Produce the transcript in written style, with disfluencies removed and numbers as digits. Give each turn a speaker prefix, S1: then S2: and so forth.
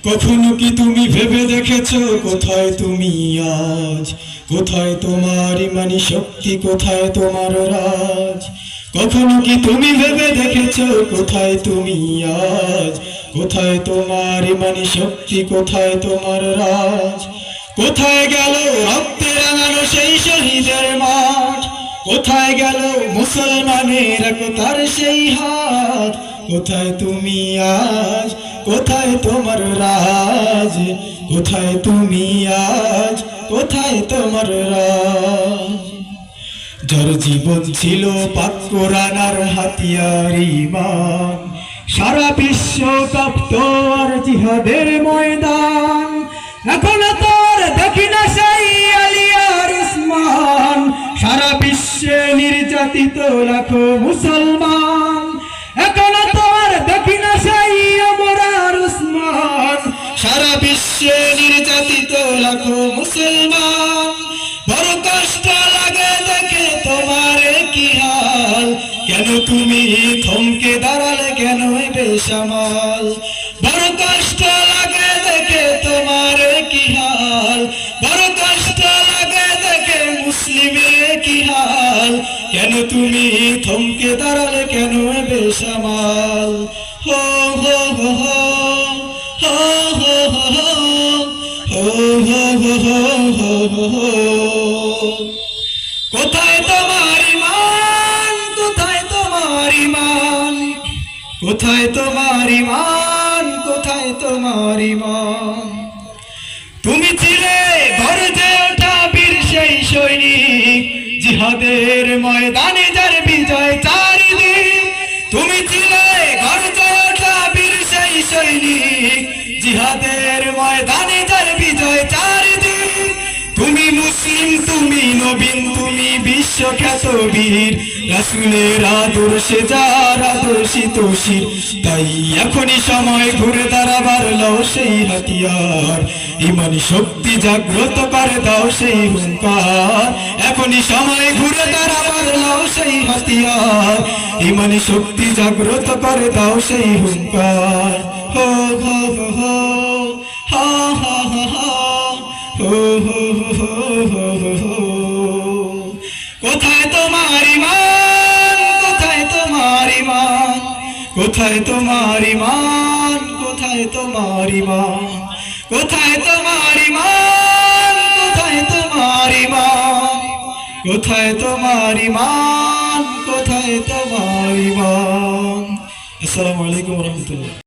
S1: কখনো কি তুমি ভেবে দেখেছো কোথায় তুমি আজ? কোথায় তোমার ইমানি শক্তি, কোথায় তোমার রাজ? কখনো কি তুমি ভেবে দেখেছো কোথায় তুমি আজ? কোথায় তোমার ইমানি শক্তি, কোথায় তোমার রাজ? কোথায় গেল রক্তে রাঙানো সেই শহীদের মাঠ? কোথায় গেল মুসলমানের একতার সেই হাত? কোথায় তুমি আজ? কোথায় তোমার রাজ? কোথায় তুমি আজ? কোথায় তোমার রাজ? যার জীবন ছিল পাক কোরআন আর হাতিয়ার ঈমান, সারা বিশ্ব কাঁপত আর জিহাদের ময়দান। এখন তোর দেখি না সেই আলী আর উসমান, সারা বিশ্বে নির্যাতিত লাখো মুসলমান। এখন তোর দেখি না সেই ওমর আর উসমান, সারা বিশ্বে নির্যাতিত লাখো মুসলমান। বড় কষ্ট লাগে দেখে তোমার কি হাল, কেন তুমি থমকে দাঁড়ালে, কেন বেসামাল? বড় কষ্ট লাগে দেখে তোমার কি হাল, বড় কষ্ট লাগে দেখে মুসলিমের কি হাল, কেন তুমি থমকে দাঁড়ালে, কেন বেসামাল? হো হো হো হো হো হো হো হো। কোথায় তোমার ঈমান? কোথায় তোমার ঈমান? কোথায় তোমার ঈমান? কোথায় তোমার ঈমান? তুমি ছিলে গর্জে ওঠা বীর সেই সৈনিক, জিহাদের ময়দানে যার বিজয় চারিদিক। তুমি ছিলে গর্জে ওঠা বীর সেই সৈনিক, জিহাদের ময়দানে যার বিজয় চারিদিক। তুমি মুসলিম, তুমি নবীন, তুমি বিশ্বখ্যাত বীর, রাসূলের আদর্শে যার আদর্শিত শির। তাই এখনই সময় ঘুরে দাঁড়াবার, লও সেই হাতিয়ার, ইমানি শক্তি জাগ্রত করে দাও সেই হুঙ্কার। এখনই সময় ঘুরে দাঁড়াবার, লও সেই হাতিয়ার, ইমানি শক্তি জাগ্রত করে দাও সেই হুঙ্কার। হো হো হো হো হা হা হা হা হো হো হো হো হো হো। কোথায় তোমার ঈমান? কোথায় তোমার ঈমান? কোথায় তোমার ঈমান? কোথায় তোমার ঈমান? কোথায় তোমার ঈমান? কোথায় তোমার ঈমান? কোথায় তোমার ঈমান? কোথায় তোমার ঈমান? আসসালামু আলাইকুম ওয়া রাহমাতুল্লাহ।